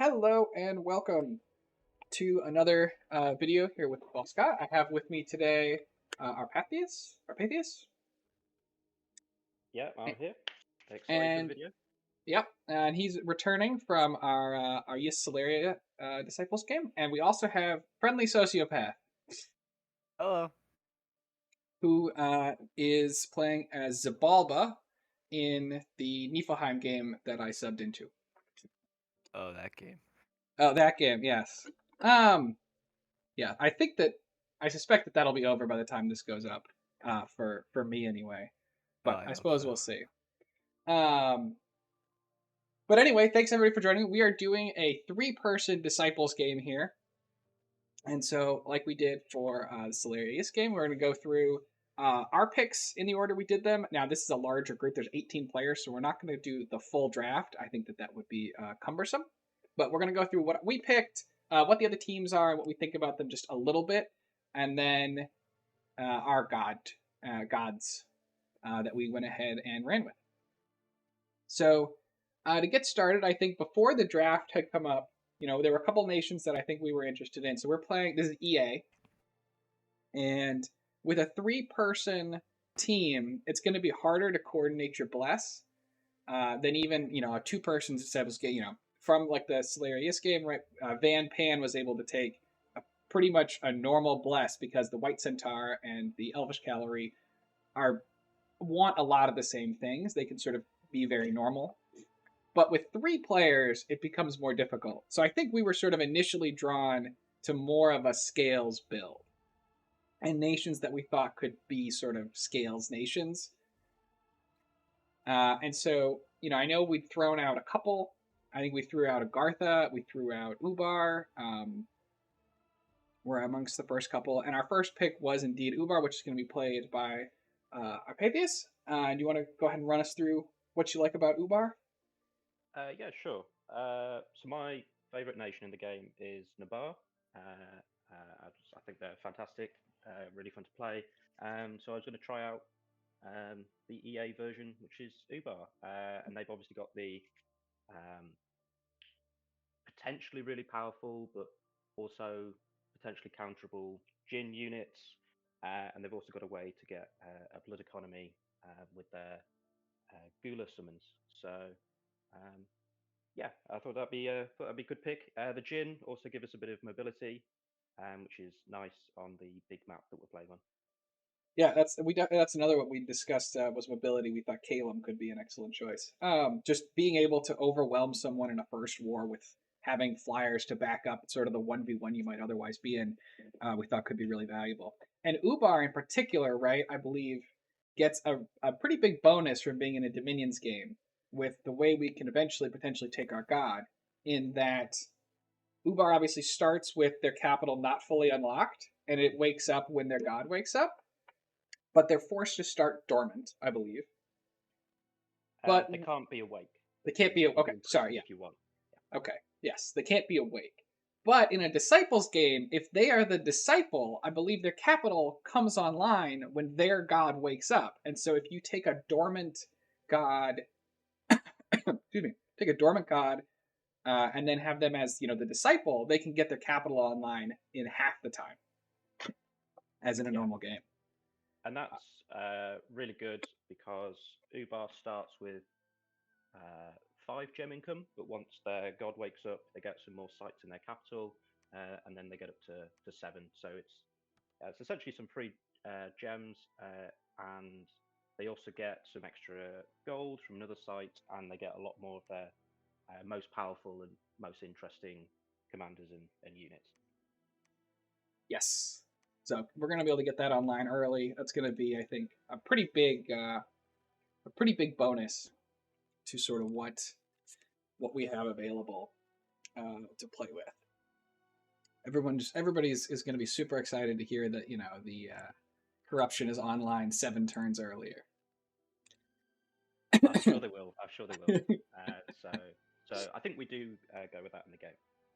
Hello and welcome to another video here with Scott. I have with me today Arpathius, Yeah, I'm here. Excited for the and video. yep, and he's returning from our Yes Celeria Disciples game, and we also have Friendly Sociopath, Hello. who is playing as Zabalba in the Nifelheim game that I subbed into. Oh, that game. Oh, that game, yes. Yeah, I suspect that that'll be over by the time this goes up, for me anyway. Oh, But I I hope suppose so. we'll see. Um, but anyway, thanks everybody for joining. We are doing a three-person Disciples game here, and so like we did for the Celerius game, we're going to go through our picks in the order we did them. Now this is a larger group. There's 18 players, so we're not going to do the full draft. I think that would be cumbersome. But we're going to go through what we picked, what the other teams are, and what we think about them just a little bit, and then our gods that we went ahead and ran with. So to get started, I think before the draft had come up, there were a couple nations that I think we were interested in. So we're playing. This is EA, and with a three-person team, it's going to be harder to coordinate your bless than even a two-person set was. From like the Celerius game, right? Van Pan was able to take pretty much a normal bless because the White Centaur and the Elvish Cavalry want a lot of the same things. They can sort of be very normal. But with three players, it becomes more difficult. So I think we were sort of initially drawn to more of a scales build and nations that we thought could be sort of scales nations. And so, I know we'd thrown out a couple. I think we threw out Agartha, we threw out Ubar. Were amongst the first couple, and our first pick was indeed Ubar, which is going to be played by Arpathius. Do you want to go ahead and run us through what you like about Ubar? Yeah, sure. So my favorite nation in the game is Nabar. I think they're fantastic, really fun to play. So I was going to try out the EA version, which is Ubar, and they've obviously got the um, potentially really powerful, but also potentially counterable Jin units, and they've also got a way to get a blood economy with their Gula summons. So um, yeah, I thought that'd be a good pick. The Jin also give us a bit of mobility, which is nice on the big map that we're playing on. Yeah, that's another what we discussed was mobility. We thought Calum could be an excellent choice. Just being able to overwhelm someone in a first war with having flyers to back up sort of the 1v1 you might otherwise be in, we thought could be really valuable. And Ubar in particular, right, I believe, gets a pretty big bonus from being in a Dominions game with the way we can eventually potentially take our god, in that Ubar obviously starts with their capital not fully unlocked, and it wakes up when their god wakes up, but they're forced to start dormant, I believe. But They can't be awake. they can't be You can okay. be imprisoned Sorry, yeah, if you want. okay, yes, they can't be awake. But in a disciples game, if they are the disciple, I believe their capital comes online when their god wakes up. And so if you take a dormant god, excuse me, take a dormant god, and then have them as the disciple, they can get their capital online in half the time, as in a Yeah, normal game. and that's really good because Ubar starts with uh, 5 gem income, but once their god wakes up, they get some more sites in their capital, and then they get up to 7. So it's essentially some free gems, and they also get some extra gold from another site, and they get a lot more of their most powerful and most interesting commanders and units. Yes. So we're gonna be able to get that online early. That's gonna be, I think, a pretty big bonus to sort of what we have available to play with. Everybody is going to be super excited to hear that the corruption is online 7 turns earlier. I'm sure they will. I'm sure they will. So I think we do go with that in the game.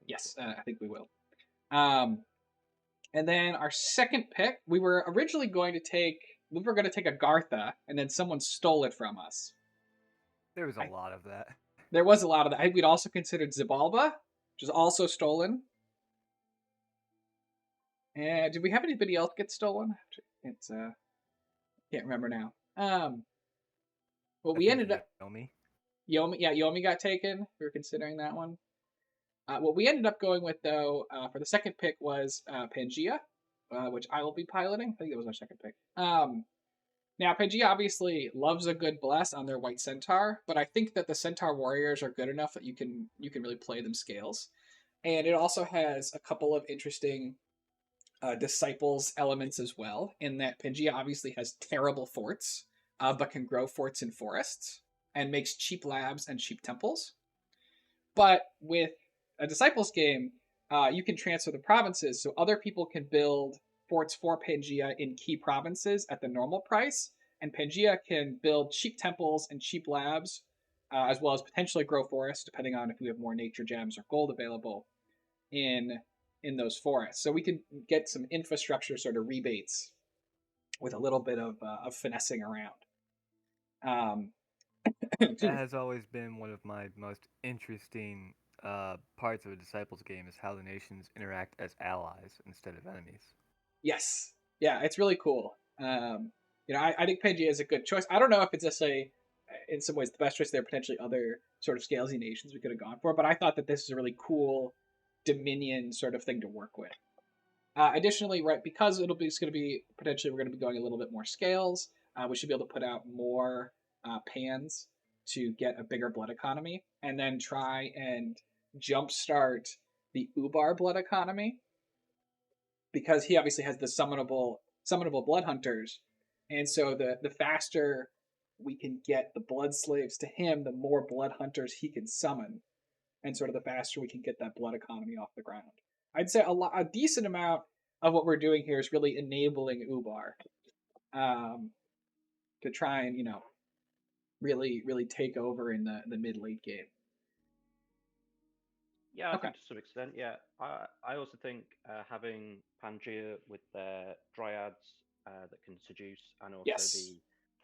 Yes, I think we will. And then our second pick, we were going to take Agartha, and then someone stole it from us. There was a lot of that. There was a lot of that. I think we'd also considered Zabalba, which is also stolen. And did we have anybody else get stolen? It's can't remember now. Well, I we think ended up Yomi. Yomi got taken. We were considering that one. What we ended up going with though for the second pick was Pangea, which I will be piloting. I think that was our second pick. Now Pangea obviously loves a good bless on their white centaur, but I think that the centaur warriors are good enough that you can really play them scales, and it also has a couple of interesting disciples elements as well. In that Pangea obviously has terrible forts, but can grow forts in forests and makes cheap labs and cheap temples. But with a disciples game, you can transfer the provinces, so other people can build forts for Pangea in key provinces at the normal price, and Pangea can build cheap temples and cheap labs, as well as potentially grow forests, depending on if we have more nature gems or gold available in those forests. So we can get some infrastructure sort of rebates with a little bit of finessing around. That has always been one of my most interesting parts of a Disciples game is how the nations interact as allies instead of enemies. Yes, yeah, it's really cool. I think Pangea is a good choice. I don't know if it's just in some ways the best choice. There are potentially other sort of scalesy nations we could have gone for, but I thought that this is a really cool Dominion sort of thing to work with. Additionally, right, because it's going to be potentially we're going to be going a little bit more scales. We should be able to put out more pans to get a bigger blood economy, and then try and jumpstart the Ubar blood economy, because he obviously has the summonable blood hunters, and so the faster we can get the blood slaves to him, the more blood hunters he can summon, and sort of the faster we can get that blood economy off the ground. I'd say a decent amount of what we're doing here is really enabling Ubar to try and really take over in the mid late game. Yeah, I Okay. think to some extent, yeah. I also think having Pangea with their dryads that can seduce, and also Yes.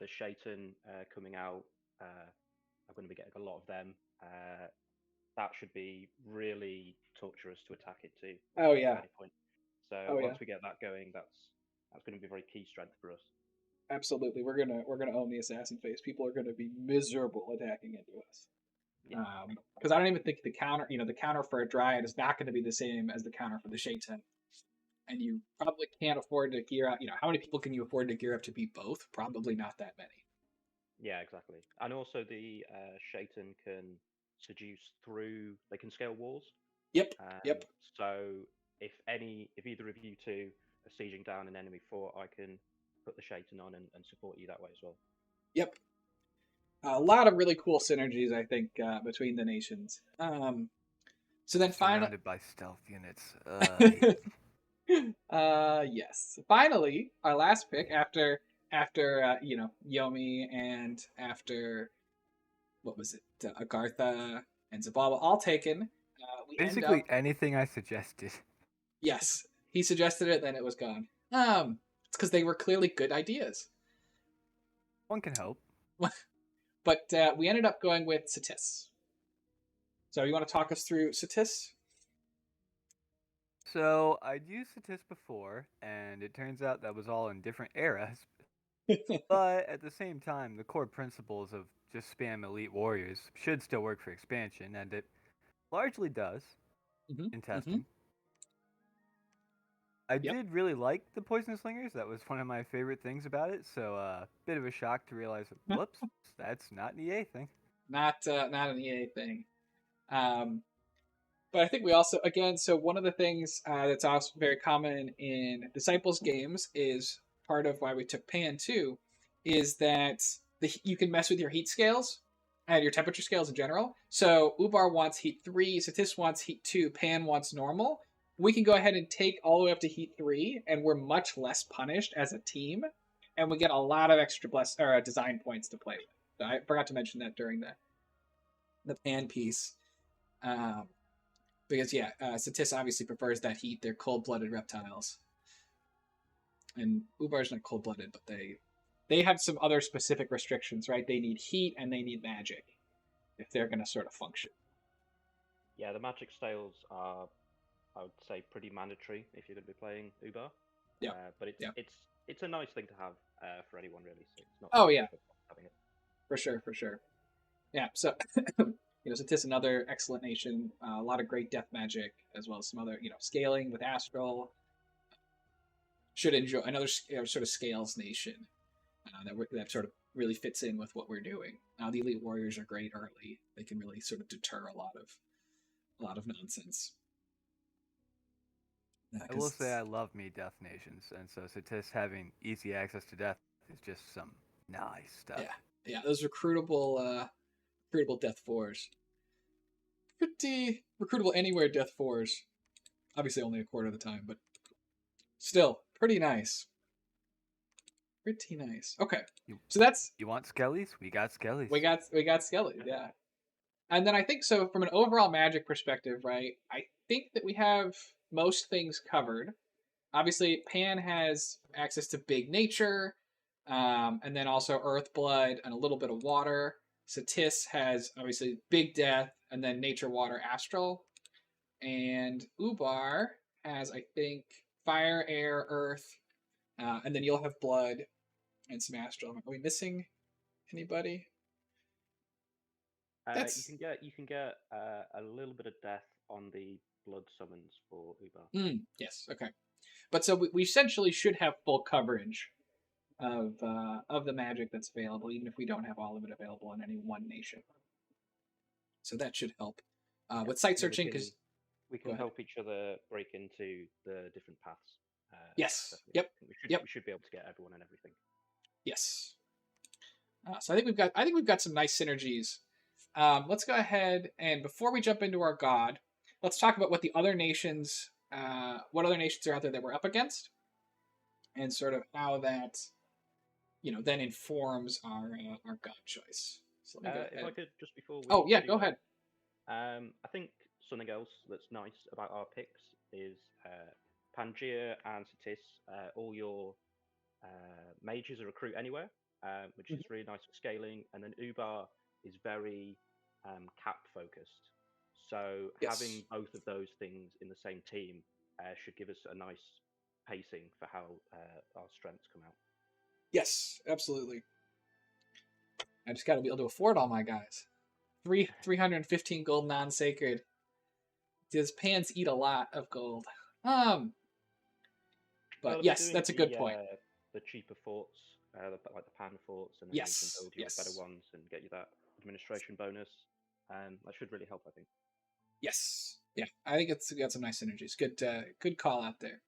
the Shaitan coming out, I'm going to be getting a lot of them. That should be really torturous to attack into Oh at yeah. any point. So Oh yeah. once we get that going, that's going to be a very key strength for us. Absolutely. We're gonna own the assassin phase. People are gonna be miserable attacking into us. Yeah. Because I don't even think the counter for a dryad is not going to be the same as the counter for the Shaitan, and you probably can't afford to gear up. How many people can you afford to gear up to beat both? Probably not that many. Yeah, exactly. And also the Shaitan can seduce through. They can scale walls. Yep. Yep. So if either of you two are sieging down an enemy fort, I can put the Shaitan on and support you that way as well. Yep. A lot of really cool synergies, I think, between the nations. So then finally, Surrounded by stealth units. yes. Finally, our last pick after Yomi, and after what was it, Agartha and Zabalba all taken. We end Basically up, anything I suggested. yes, he suggested it, then it was gone. It's because they were clearly good ideas. One can hope. But we ended up going with Satis. So you want to talk us through Satis? So I'd used Satis before, and it turns out that was all in different eras. But at the same time, the core principles of just spam elite warriors should still work for expansion, and it largely does Mm-hmm. in Mm-hmm. testing. I Yep. did really like the poisonous slingers. That was one of my favorite things about it. So, bit of a shock to realize, whoops, that's not an EA thing. Not an EA thing. But I think we also, again, so one of the things that's also very common in Disciples games is part of why we took Pan too, is that you can mess with your heat scales and your temperature scales in general. So Ubar wants heat 3, Satis wants heat 2, Pan wants normal. We can go ahead and take all the way up to heat 3, and we're much less punished as a team, and we get a lot of extra design points to play with. I forgot to mention that during the Pan piece. Because Satis obviously prefers that heat. They're cold-blooded reptiles, and Ubar's not cold-blooded, but they have some other specific restrictions, right? They need heat and they need magic if they're going to sort of function. Yeah, the magic styles are, I would say, pretty mandatory if you're going to be playing Uber. Yeah. But Yeah. it's a nice thing to have for anyone really. So it's not Oh too yeah, much of a problem having it. for sure, for sure. Yeah. So Satis, another excellent nation. A lot of great death magic, as well as some other scaling with astral. Should enjoy another sort of scales nation that sort of really fits in with what we're doing. The elite warriors are great early. They can really sort of deter a lot of nonsense. I will say I love me Death Nations, and so Satis having easy access to death is just some nice stuff. Yeah, those recruitable death fours. Pretty recruitable anywhere death fours. Obviously only a quarter of the time, but still pretty nice. Pretty nice. Okay, so that's you want skellies? We got skellies. We got skellies, yeah. And then I think so from an overall magic perspective, right? I think that we have most things covered. Obviously, Pan has access to big nature, and then also earth, blood, and a little bit of water. Satis has obviously big death, and then nature, water, astral. And Ubar has, I think, fire, air, earth, and then you'll have blood and some astral. Are we missing anybody? You can get a little bit of death on the blood summons for Uber. Yes. Okay. But so we essentially should have full coverage of the magic that's available, even if we don't have all of it available in any one nation. So that should help with site searching because we can help each other break into the different paths. Yes. So Yep. We should be able to get everyone and everything. Yes. So I think we've got some nice synergies. Let's go ahead and before we jump into our god, let's talk about what other nations are out there that we're up against, and sort of how that then informs our god choice. So let me go ahead. If I could just before we go ahead. I think something else that's nice about our picks is Pangea and Satis. All your mages are recruit anywhere, which is really nice for scaling. And then Ubar is very cap focused. So having both of those things in the same team should give us a nice pacing for how our strengths come out. Yes, absolutely. I just got to be able to afford all my guys. 315 gold non-sacred. Does Pans eat a lot of gold? But yes, that's a good point. The cheaper forts, like the Pan forts, and then you can build your better ones and get you that administration bonus. That should really help, I think. Yes, yeah, I think it's got some nice synergies. Good call out there.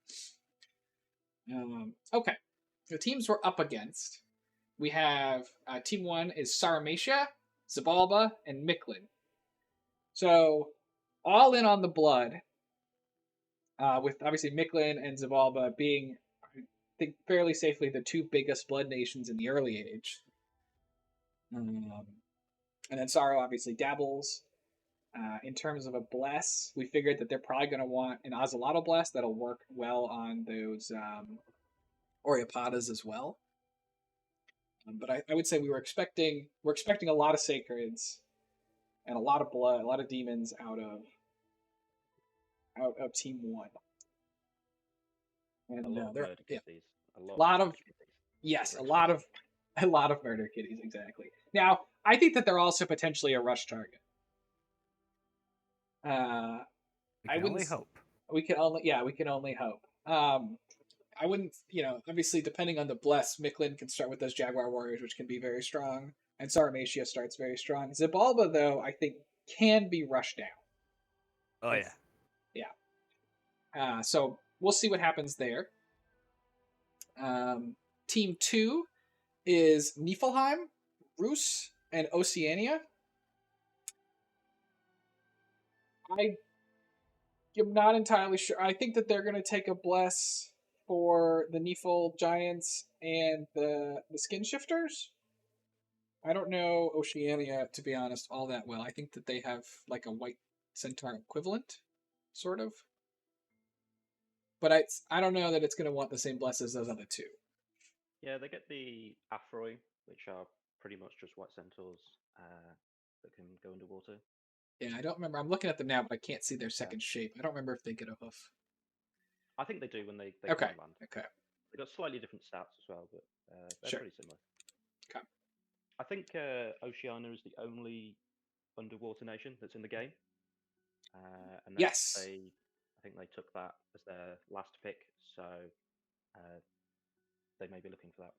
Okay, the teams we're up against. We have team 1 is Sarmatia, Zabalba, and Micklin. So all in on the blood. With obviously Micklin and Zabalba being, I think, fairly safely the two biggest blood nations in the early age. And then Sorrow obviously dabbles. In terms of a bless, we figured that they're probably going to want an Ozelotl bless that'll work well on those Oreopatas as well. But I would say we're expecting a lot of sacreds and a lot of blood, a lot of demons out of team 1. And a lot of murder kitties. A lot of murder kitties, exactly. Now, I think that they're also potentially a rush target. We can only hope. We can only hope. I wouldn't, obviously depending on the bless, Micklin can start with those Jaguar Warriors, which can be very strong, and Sarmatia starts very strong. Zabalba, though, I think can be rushed down. Oh yeah. So we'll see what happens there. Team 2 is Nifelheim, Rus, and Oceania. I am not entirely sure. I think that they're going to take a bless for the Nifel Giants and the Skin Shifters. I don't know Oceania, to be honest, all that well. I think that they have like a white centaur equivalent, sort of. But I don't know that it's going to want the same bless as those other two. Yeah, they get the Afroi, which are pretty much just white centaurs that can go underwater. Yeah, I don't remember. I'm looking at them now, but I can't see their second shape. I don't remember if they get a hoof. I think they do when they Okay. come on land. Okay. They've got slightly different stats as well, but they're Sure. pretty similar. Okay. I think Oceania is the only underwater nation that's in the game, and Yes. I think they took that as their last pick, so they may be looking for that.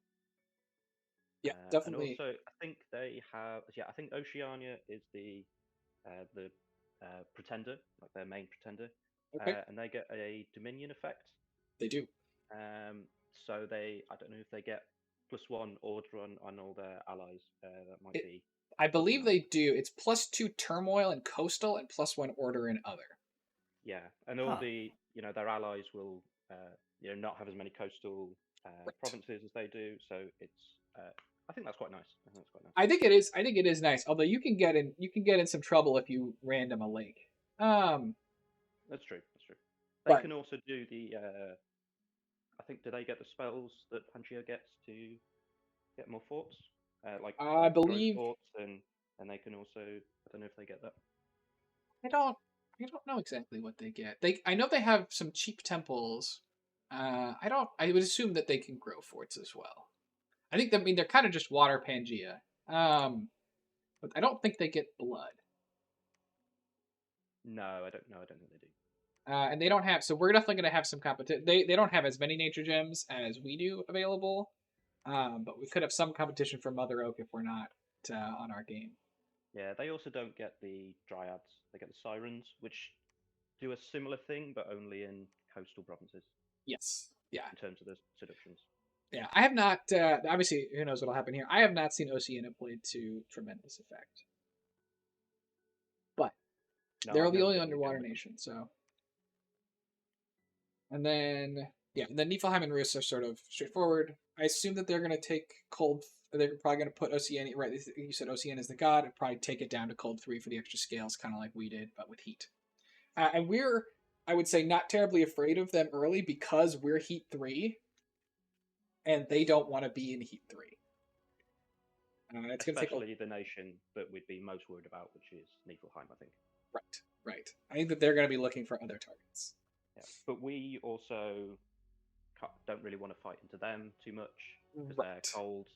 Yeah, And definitely. also, I think they have. Yeah, I think Oceania is the pretender, like their main pretender, Okay. and they get a Dominion effect. They do. So I don't know if they get +1 order on all their allies. That might be. I believe they do. It's +2 turmoil and coastal, and +1 order and other. Yeah, and all their allies will not have as many coastal provinces as they do. So it's I think that's quite nice. I think that's quite nice. I think it is. I think it is nice. Although you can get in some trouble if you random a lake. That's true. That's true. They But can also do the. I think do they get the spells that Pangea gets to get more forts? I grow believe forts, and they can also. I don't know if they get that. I don't. I don't know exactly what they get. I know they have some cheap temples. I don't. I would assume that they can grow forts as well. I think. I mean, they're kind of just water Pangea. But I don't think they get blood. No, I don't know. I don't think they do. And they don't have. So we're definitely going to have some competition. They don't have as many nature gems as we do available. But we could have some competition for Mother Oak if we're not on our game. Yeah, they also don't get the dryads. They get the sirens, which do a similar thing, but only in coastal provinces. Yes. Yeah. In terms of the seductions. Yeah, I have not. Obviously, who knows what'll happen here? I have not seen Oceania played to tremendous effect, but No, they're I've the never only been in the game underwater with them. nation. So, and then Nifelheim and Rus are sort of straightforward. I assume that they're going to take cold. They're probably going to put Oceania right. You said Oceania is the god. And probably take it down to cold 3 for the extra scales, kind of like we did, but with heat. And we're, I would say, not terribly afraid of them early because we're heat 3, and they don't want to be in heat 3. It's going to take Especially the nation that we'd be most worried about, which is Nifelheim, I think. Right. I think that they're going to be looking for other targets. Yeah, but we also don't really want to fight into them too much because they're cold.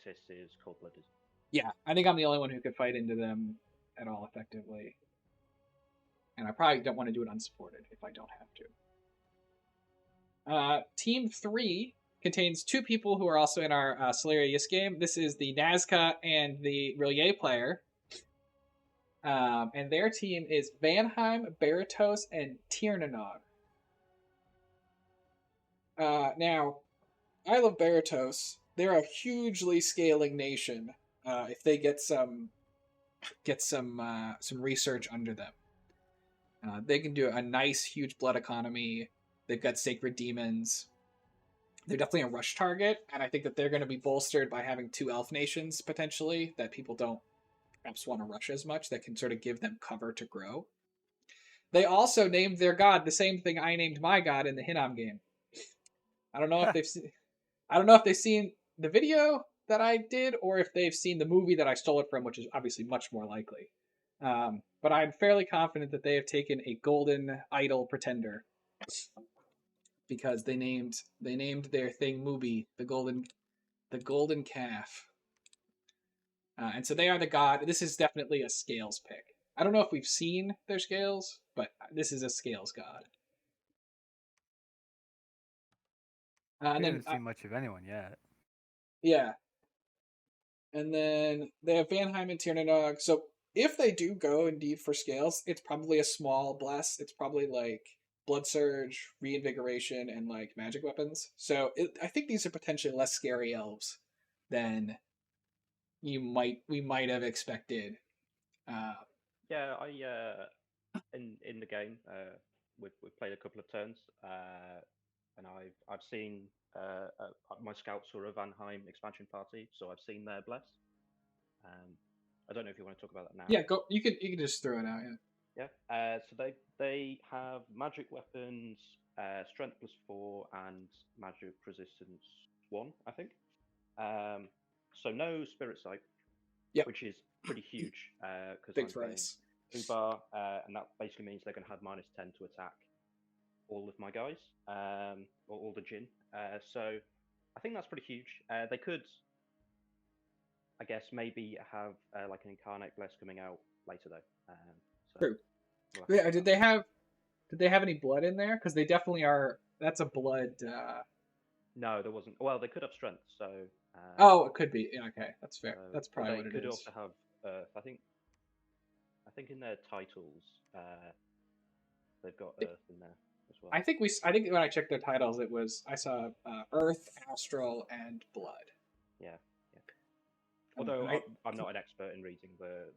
Satis is cold-blooded. Yeah, I think I'm the only one who could fight into them at all effectively. And I probably don't want to do it unsupported if I don't have to. Team 3 contains 2 people who are also in our Solarius game. This is the Nazca and the Rillier player. And their team is Vanheim, Baritos, and Tierney. Now, I love Baritos. They're a hugely scaling nation. If they get some research under them, they can do a nice, huge blood economy. They've got sacred demons. They're definitely a rush target, and I think that they're going to be bolstered by having 2 elf nations potentially that people don't perhaps want to rush as much. That can sort of give them cover to grow. They also named their god the same thing I named my god in the Hinam game. I don't know if they've seen. I don't know if they've seen the video that I did or if they've seen the movie that I stole it from, which is obviously much more likely. But I'm fairly confident that they have taken a golden idol pretender because they named their thing Mubi, the golden calf. And so they are the god. This is definitely a scales pick. I don't know if we've seen their scales, but this is a scales god. We haven't seen much of anyone yet. Yeah. And then they have Vanheim and Tierney. So if they do go indeed for scales, it's probably a small bless. It's probably like Blood Surge, Reinvigoration, and like magic weapons. So I think these are potentially less scary elves than we might have expected. Yeah, in the game we've played a couple of turns, and I've seen my scouts were a Vanheim expansion party, so I've seen their bless. I don't know if you want to talk about that now. Yeah, go. You can just throw it out. Yeah. Yeah. So they have magic weapons, strength +4, and magic resistance 1, I think. So no spirit sight, Yep. which is pretty huge because Big for us. Ubar, and that basically means they're going to have -10 to attack all of my guys, or all the Jin. So I think that's pretty huge. They could, I guess, maybe have like an Incarnate Bless coming out later though. So True. we'll have to Yeah, see did that. they have any blood in there? Because they definitely are. That's a blood. No, there wasn't. Well, they could have strength, so. Oh, it could be. Yeah, okay, that's fair. That's But probably they what it could is. also have Earth. I think in their titles, they've got Earth in there as well. I think I think when I checked their titles, it was I saw Earth, Astral, and Blood. Yeah, yeah. Although I, I'm not an expert in reading the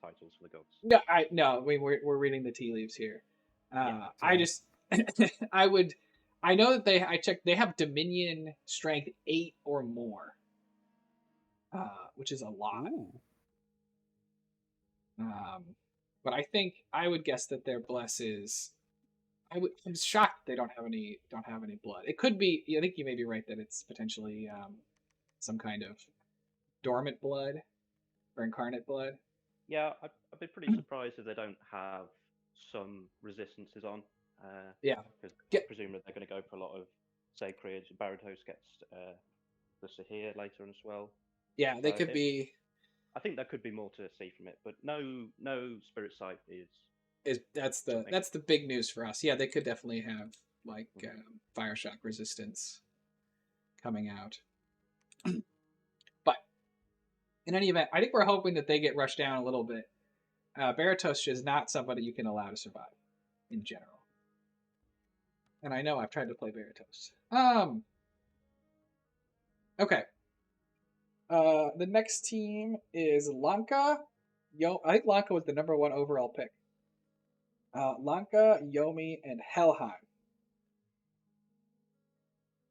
titles for the gods. no. We're reading the tea leaves here. Yeah. I just I know that I checked they have Dominion strength 8 or more, which is a lot. Ooh. But I think I would guess that their bless is. I'm shocked they don't have any blood. It could be. I think you may be right that it's potentially some kind of dormant blood or incarnate blood. Yeah, I'd be pretty surprised if they don't have some resistances on. Yeah. Because Get, presumably they're going to go for a lot of sacred. Baritos gets the Sahir later on as well. yeah, they So could be. I think there could be more to see from it, but no spirit sight is. That's something. the big news for us. Yeah, they could definitely have like Mhm. fire shock resistance coming out. But in any event, I think we're hoping that they get rushed down a little bit. Baritos is not somebody you can allow to survive in general. And I know I've tried to play Baritos. Okay. The next team is Lanka. I think Lanka was the #1 overall pick. Lanka, Yomi, and Helheim.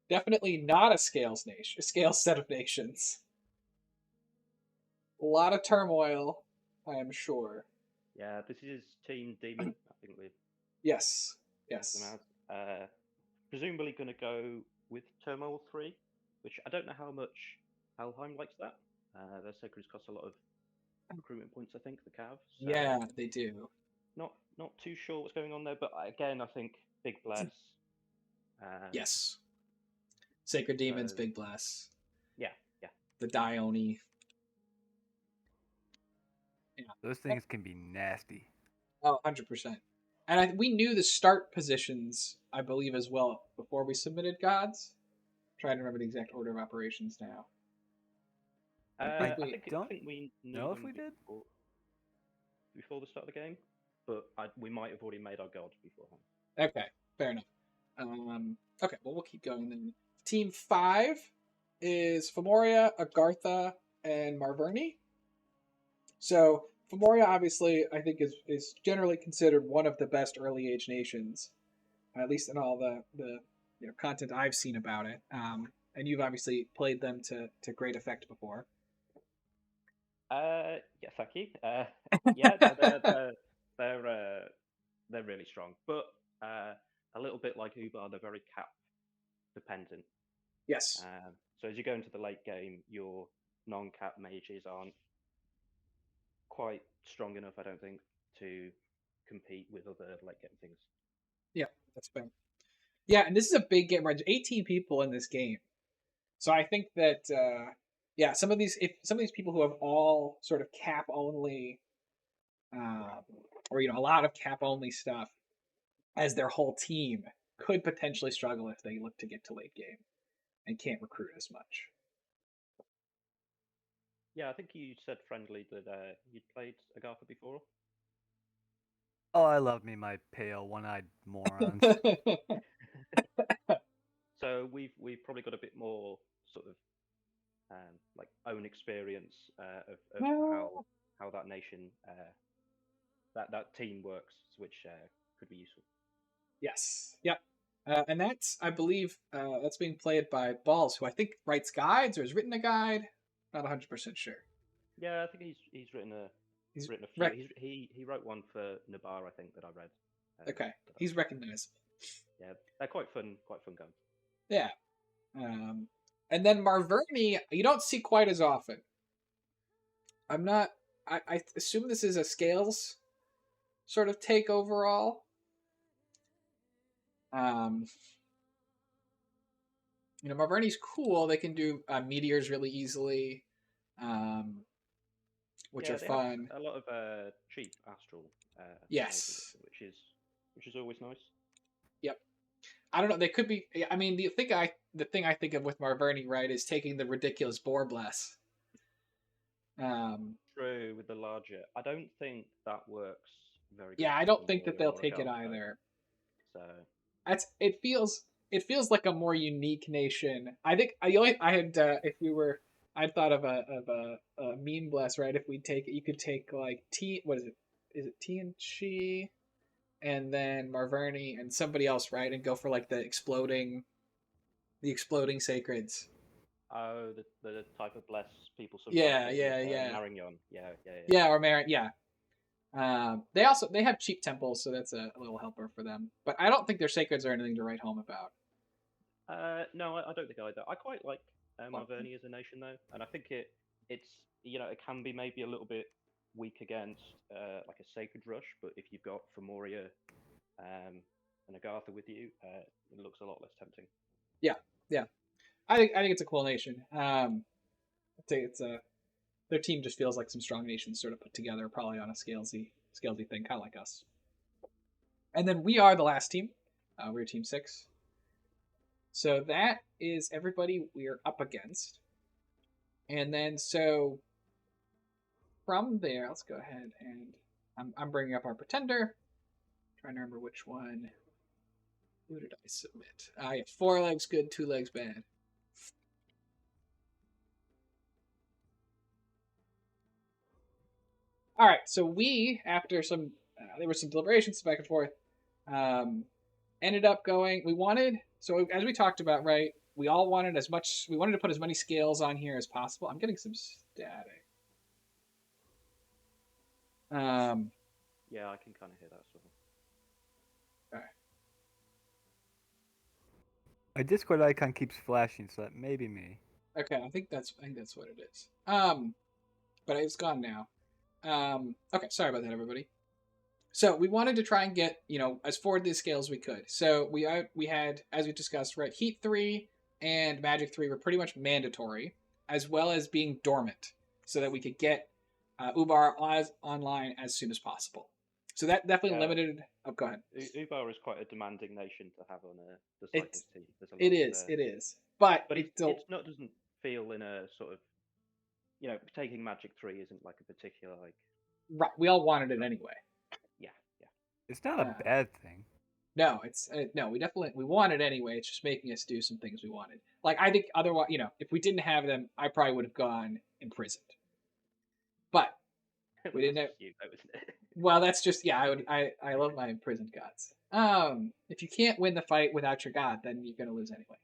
Definitely not a scales set of nations. A lot of turmoil, I am sure. Yeah, this is Team Demon. I think we've Yes. them Yes. out. Presumably going to go with Turmoil 3, which I don't know how much Helheim likes that. Their sacreds cost a lot of recruitment points, I think, the Cav. So Yeah, they do. not too sure what's going on there, but again, I think Big Bless. Yes. Sacred Demons, So, Big Bless. yeah, yeah. The Dione. Yeah. Those things can be nasty. Oh, 100%. And we knew the start positions, I believe, as well before we submitted gods. I'm trying to remember the exact order of operations now. I I think don't we knew know if them we did. before the start of the game, but we might have already made our god beforehand. Okay, fair enough. Okay, well, we'll keep going then. Team 5 is Femoria, Agartha, and Marverni. So, Femoria, obviously, I think is generally considered one of the best early age nations, at least in all the content I've seen about it. And you've obviously played them to great effect before. Yeah, thank you. Yeah, they're really strong, but a little bit like Ubar, they're very cap dependent. Yes. So as you go into the late game, your non-cap mages aren't quite strong enough, I don't think, to compete with other late game things. Yeah, that's fair. Yeah, and this is a big game. There's 18 people in this game, so I think that some of these people who have all sort of cap only, or a lot of cap only stuff as their whole team could potentially struggle if they look to get to late game and can't recruit as much. Yeah, I think you said friendly that you'd played Agartha before. Oh, I love me my pale, one-eyed morons. So we've probably got a bit more sort of like own experience of how that nation that team works, which could be useful. Yes. Yep. And that's, I believe, that's being played by Balls, who I think writes guides or has written a guide. Not 100% sure. Yeah, I think he's written a He's written a few. He wrote one for Nabar, I think, that I read. Okay, he's recognizable. Yeah, they're quite fun guns. Yeah. And then Marverni, you don't see quite as often. I assume this is a scales sort of take overall. Marverni's cool. They can do meteors really easily, which are they fun. have a lot of cheap astral, Yes. which is always nice. Yep. I don't know. They could be. I mean, the thing I think of with Marverni, right, is taking the ridiculous Boar Bless. True, with the larger. I don't think that works very good. Yeah, I don't think that they'll take it Argyle, either. So It feels like a more unique nation. I think I'd thought of a meme bless, right? If we take you could take like what is it? Is it T and Chi, and then Marverni and somebody else, right? And go for like the exploding sacreds. oh, the type of bless people Yeah, sometimes yeah, with yeah. Marignon. Yeah. Yeah, or Marin, yeah. They have cheap temples, so that's a little helper for them. But I don't think their sacreds are anything to write home about. No, I don't think either. I quite like Marverni as a nation though, and I think it's it can be maybe a little bit weak against like a Sacred Rush, but if you've got Femoria and Agartha with you, it looks a lot less tempting. Yeah. I think it's a cool nation. I think their team just feels like some strong nations sort of put together, probably on a scalesy thing, kind of like us. And then we are the last team. We're Team 6. So that is everybody we're up against. And then so from there, let's go ahead and I'm bringing up our pretender. Trying to remember which one. Who did I submit? Yeah, 4 legs good, 2 legs bad. All right, so we, after some, there were some deliberations back and forth, ended up going. We wanted, so as we talked about, right? We all wanted we wanted to put as many scales on here as possible. I'm getting some static. Yeah, I can kind of hear that as well. All right. My Discord icon keeps flashing, so that may be me. Okay, I think that's what it is. But it's gone now. Okay, sorry about that, everybody. So we wanted to try and get as forward these scales as we could. So we had, as we discussed, right, Heat 3 and Magic 3 were pretty much mandatory, as well as being dormant, so that we could get Ubar online as soon as possible. So that definitely limited. Oh, go ahead. Ubar is quite a demanding nation to have on the Cyclist team. It is. But it not doesn't feel in a sort of taking Magic 3 isn't like a particular like. Right, we all wanted it anyway. Yeah. It's not a bad thing. No, no. We want it anyway. It's just making us do some things we wanted. Like I think otherwise, if we didn't have them, I probably would have gone imprisoned. But we didn't have. Well, that's just I love my imprisoned gods. If you can't win the fight without your god, then you're gonna lose anyway.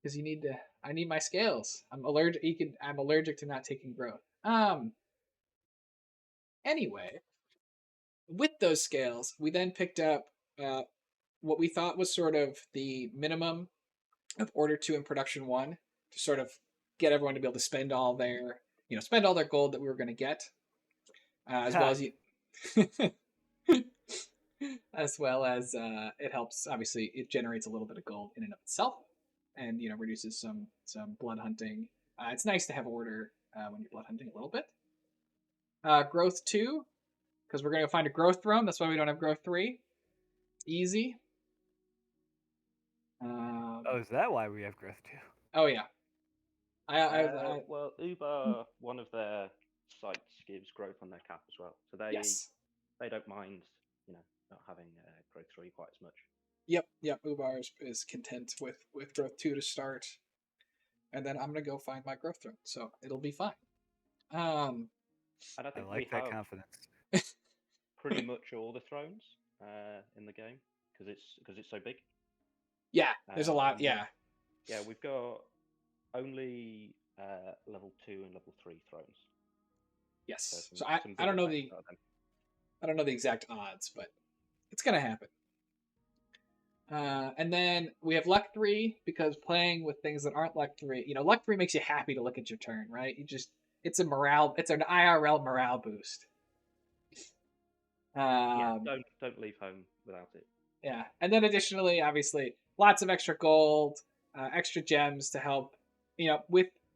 Because I need my scales. I'm allergic to not taking growth. Anyway, with those scales, we then picked up what we thought was sort of the minimum of Order 2 and Production 1 to sort of get everyone to be able to spend all their gold that we were going to get, as well as it helps. Obviously, it generates a little bit of gold in and of itself, and reduces some blood hunting. It's nice to have order when you're blood hunting a little bit. Growth 2, because we're going to find a growth throne. That's why we don't have growth 3. Easy. Is that why we have growth 2? Oh yeah. Well, Uber, one of their sites gives growth on their cap as well, so they don't mind not having growth 3 quite as much. Yep. Ubar is content with growth 2 to start, and then I'm gonna go find my growth throne, so it'll be fine. And I think like that confidence. Pretty much all the thrones in the game because it's so big. Yeah, there's a lot. Yeah, we've got only level 2 and level 3 thrones. Yes, so I don't know the exact odds, but it's gonna happen. And then we have luck 3 because playing with things that aren't luck 3, luck 3 makes you happy to look at your turn, right? It's an IRL morale boost. Yeah, Um, don't leave home without it. yeah, and then additionally, obviously, lots of extra gold, extra gems to help.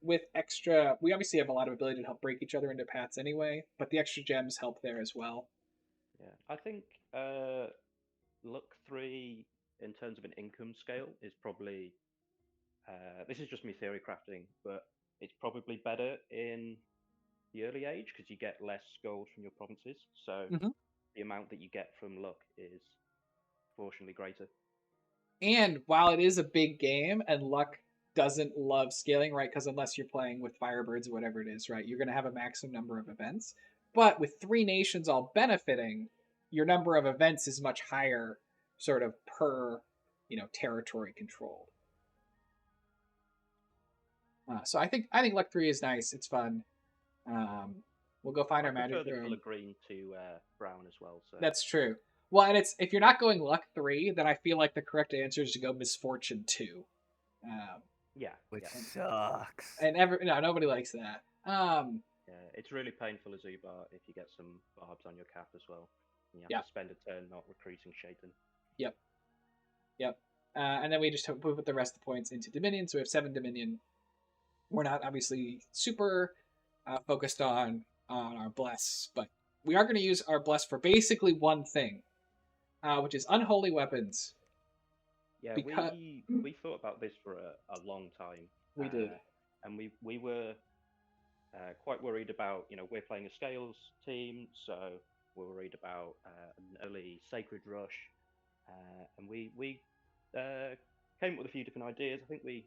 With extra, we obviously have a lot of ability to help break each other into paths anyway, but the extra gems help there as well. Yeah, I think Luck 3 in terms of an income scale is probably this is just me theory crafting, but it's probably better in the early age because you get less gold from your provinces. So Mm-hmm. the amount that you get from luck is proportionally greater. And while it is a big game and luck doesn't love scaling, right? Because unless you're playing with Firebirds or whatever it is, right, you're going to have a maximum number of events. But with three nations all benefiting, your number of events is much higher, sort of per, territory controlled. So I think luck three is nice. It's fun. Um, we'll go find I our magic prefer the color room. green to brown as well. So That's true. Well, and it's if you're not going luck three, then I feel like the correct answer is to go misfortune two. Um, yeah, Which yeah, sucks. and nobody likes that. yeah. It's really painful as Ubar if you get some barbs on your cap as well. And you have Yeah, to spend a turn not recruiting Shaitan. yep, yep. And then we just put the rest of the points into Dominion, so we have 7 Dominion. We're not obviously super focused on our bless, but we are going to use our bless for basically one thing, which is Unholy Weapons. Yeah, Because we thought about this for a long time, we did. and we were quite worried about, we're playing a scales team, so we're worried about an early sacred rush, and we came up with a few different ideas. I think we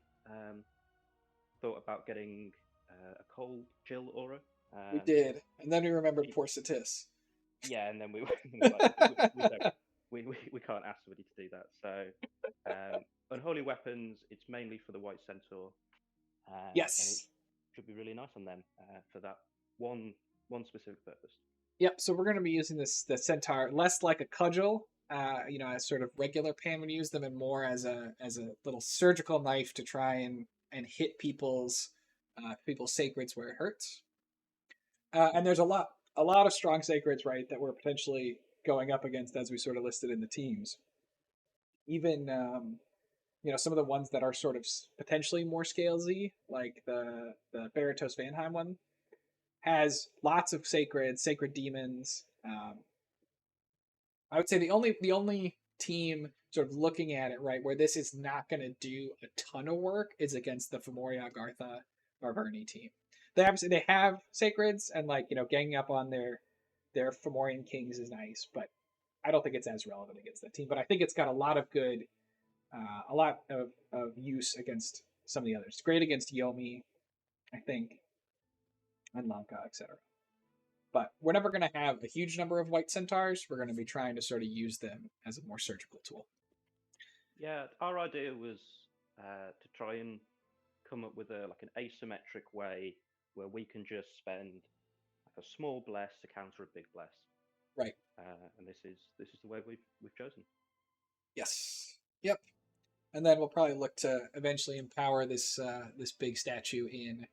thought about getting a cold chill aura, We and did. And then we remembered we, poor Satis. yeah, and then we were like, we don't, we can't ask somebody to do that. So, unholy weapons, it's mainly for the white centaur, and it Yes. should be really nice on them for that one specific purpose. Yep. So we're going to be using the centaur less like a cudgel, as sort of regular pan would use them, and more as a little surgical knife to try and hit people's sacreds where it hurts. And there's a lot of strong sacreds, right, that we're potentially going up against as we sort of listed in the teams. Even some of the ones that are sort of potentially more scalesy, like the Baritos Vanheim one, has lots of sacred demons. I would say the only team sort of looking at it right where this is not going to do a ton of work is against the Femoria Gartha Marverni team. They have sacreds and ganging up on their Fomorian kings is nice, but I don't think it's as relevant against that team. But I think it's got a lot of use against some of the others. Great against Yomi, I think, and Lanka, etc. But we're never going to have a huge number of white centaurs. We're going to be trying to sort of use them as a more surgical tool. Yeah, our idea was to try and come up with an asymmetric way where we can just spend like a small bless to counter a big bless. Right. And this is the way we've chosen. Yes. Yep. And then we'll probably look to eventually empower this big statue in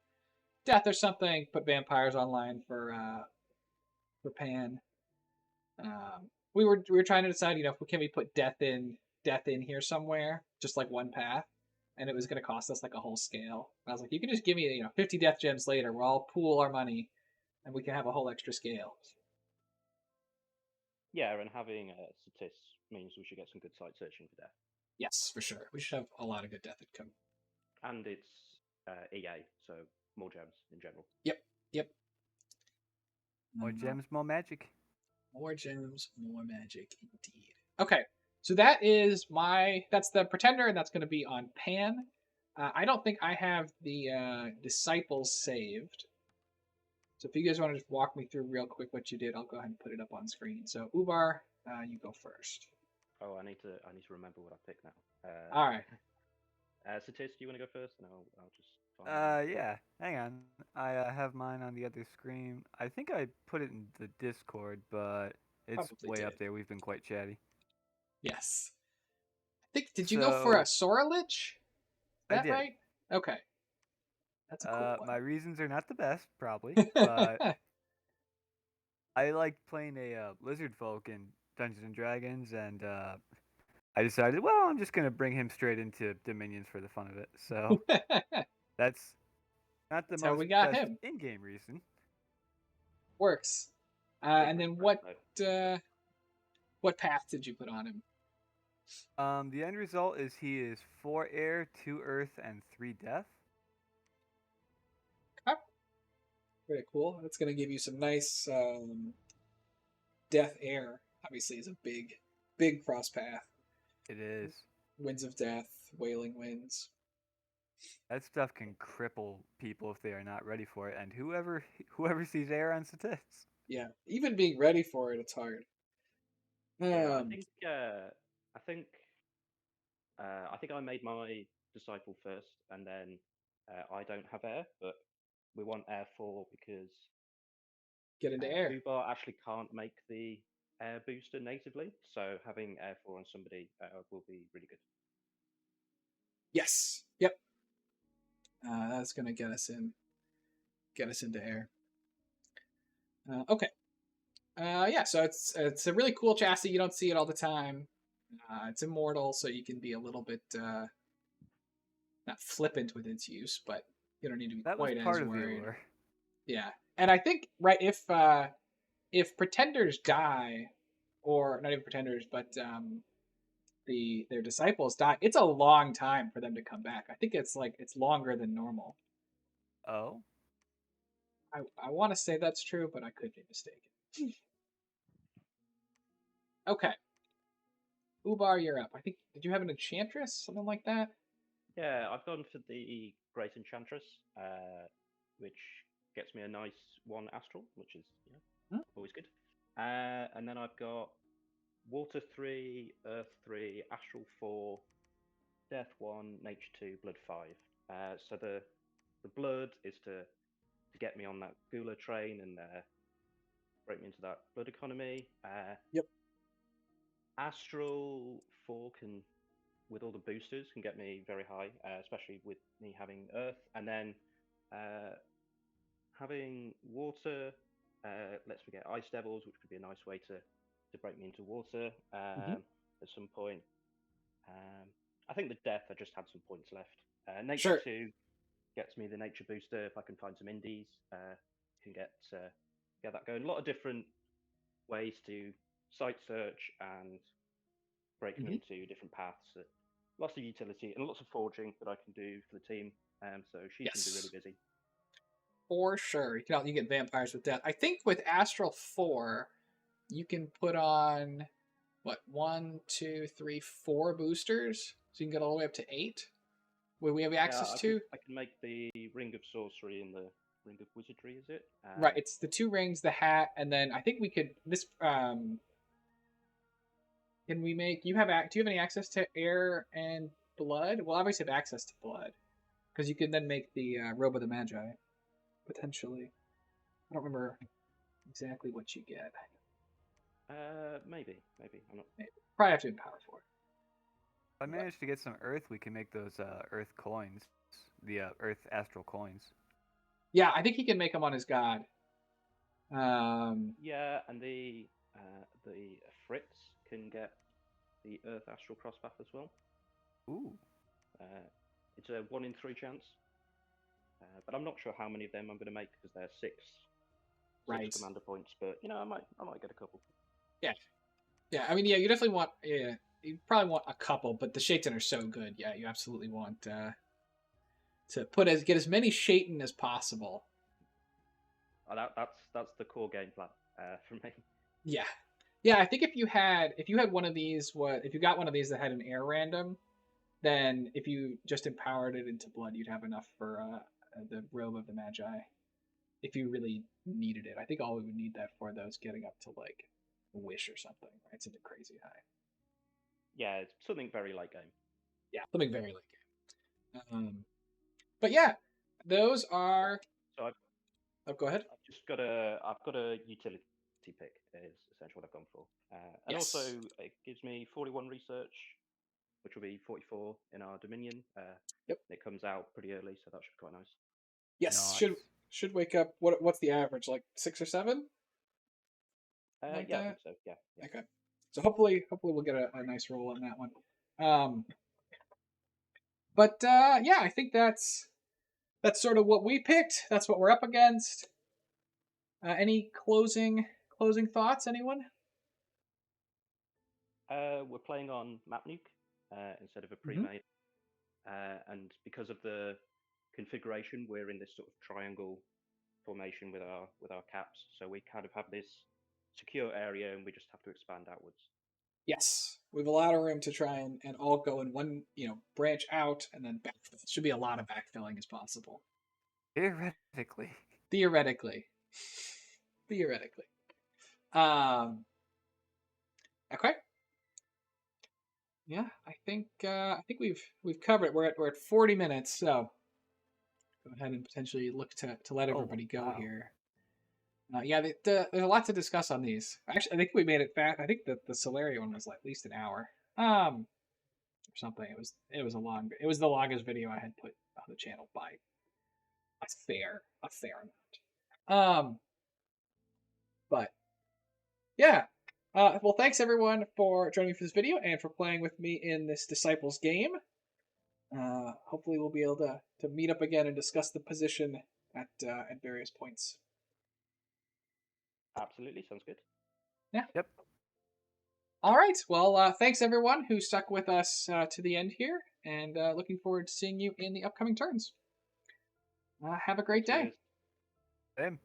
death or something. Put vampires online for Pan. We were trying to decide, can we put death in here somewhere, just like one path, and it was going to cost us like a whole scale. And I was like, you can just give me 50 death gems later. We'll all pool our money, and we can have a whole extra scale. Yeah, and having Satis means we should get some good site searching for death. Yes, for sure. We should have a lot of good death income. And it's EA, so more gems in general. Yep. More gems, more magic. More gems, more magic, indeed. Okay, so that's the pretender, and that's going to be on Pan. I don't think I have the disciples saved. So if you guys want to just walk me through real quick what you did, I'll go ahead and put it up on screen. So Ubar, you go first. Oh, I need to remember what I picked now. All right. Satis, do you want to go first? And I'll just find Yeah. Hang on. I have mine on the other screen. I think I put it in the Discord, but it's Probably way did. up there. We've been quite chatty. Yes. Did you go for a Sora Lich? Is that I did. right? Okay. That's a cool one. My reasons are not the best, probably, but I liked playing a lizard folk in Dungeons and Dragons, and I decided, well, I'm just gonna bring him straight into Dominions for the fun of it. So That's that's not the how we most got best him. in-game reason. Works. Big And then respect, what path did you put on him? The end result is he is 4 air, 2 earth, and 3 death. Okay. Very cool. That's going to give you some nice death air. Obviously, is a big cross path. It is. Winds of death, wailing winds. That stuff can cripple people if they are not ready for it, and whoever sees air on statistics. Yeah, even being ready for it, it's hard. Yeah, I think I think I made my disciple first, and then I don't have air, but we want air 4 because Get into air. Ubar actually can't make the air booster natively, so having air 4 on somebody will be really good. Yes. Yep. That's gonna get us into air. Okay. Yeah. So it's a really cool chassis. You don't see it all the time. It's immortal, so you can be a little bit not flippant with its use, but you don't need to be That was quite as part of the worried. allure. Yeah, and I think right if pretenders die, or not even pretenders, but their disciples die, it's a long time for them to come back. I think it's longer than normal. Oh, I want to say that's true, but I could be mistaken. Okay, Ubar, you're up. I think did you have an Enchantress, something like that? Yeah, I've gone for the Great Enchantress, which gets me a nice 1 Astral, which is Hmm? always good. And then I've got Water 3, Earth 3, Astral 4, Death 1, Nature 2, Blood 5. So the blood is to get me on that Gula train and break me into that blood economy. Yep. Astral 4 can, with all the boosters, can get me very high, especially with me having Earth. And then uh, having Water lets me get Ice Devils, which could be a nice way to break me into water Hmm. at some point. I think the Death, I just had some points left. Nature Sure. 2 gets me the Nature booster if I can find some indies. Can get that going. A lot of different ways to site search and break me Hmm. into different paths. Lots of utility and lots of forging that I can do for the team. So she's going to be really Yes, busy. for sure. You get vampires with death. I think with Astral 4, you can put on what 1, 2, 3, 4 boosters, so you can get all the way up to 8. Would we have Yeah, access to? I can make the Ring of Sorcery and the Ring of Wizardry. Is it? Right, it's the 2 rings, the hat, and then I think we could this. Can we make you have? Do you have any access to air and blood? Well, obviously have access to blood because you can then make the robe of the magi potentially. I don't remember exactly what you get. Maybe. I'm not. Maybe. Probably have to empower for it. if I managed to get some earth, we can make those earth coins, the earth astral coins. Yeah, I think he can make them on his god. Yeah, and the Fritz can get the Earth Astral Crosspath as well. Ooh, Uh, it's a 1 in 3 chance, but I'm not sure how many of them I'm going to make because there are six right. commander points. But I might get a couple. Yeah. Yeah. I mean, yeah, you definitely want. Yeah, you probably want a couple, but the Shaitan are so good. Yeah, you absolutely want to get as many Shaitan as possible. That's the core game plan for me. Yeah. Yeah, I think if you had one of these, if you got one of these that had an air random, then if you just empowered it into blood, you'd have enough for the robe of the magi. If you really needed it, I think all we would need that for though is getting up to like a wish or something. Right, it's into crazy high. Yeah, it's something very late game. Yeah, something very late game. But yeah, those are. So Oh, go ahead. I've got a utility pick is essentially what I've gone for, and also Yes. it gives me 41 research, which will be 44 in our Dominion. Yep. It comes out pretty early, so that should be quite nice. Yes. Should nice. should wake up. What's the average? Like 6 or 7? like Yeah, I that? think so. Yeah, yeah. Okay. So hopefully we'll get a nice roll on that one. But yeah, I think that's sort of what we picked. That's what we're up against. Any closing thoughts, anyone? We're playing on map nuke instead of a Mm-hmm. pre-made, and because of the configuration, we're in this sort of triangle formation with our caps. So we kind of have this secure area, and we just have to expand outwards. Yes, we have a lot of room to try and all go in one, branch out and then backfill. Should be a lot of backfilling as possible. Theoretically. Theoretically. Theoretically. Um. Okay. Yeah, I think we've covered it. We're at 40 minutes, so go ahead and potentially look to let everybody go wow. here. Yeah, there's a lot to discuss on these. Actually, I think we made it fast. I think that the Solaria one was like at least an hour, or something. It was the longest video I had put on the channel by a fair amount. But yeah. Well, thanks everyone for joining me for this video and for playing with me in this Disciples game. Hopefully we'll be able to meet up again and discuss the position at various points. Absolutely, sounds good. Yeah. Yep. All right. Well, thanks everyone who stuck with us to the end here, and looking forward to seeing you in the upcoming turns. Have a great day. Cheers. Same.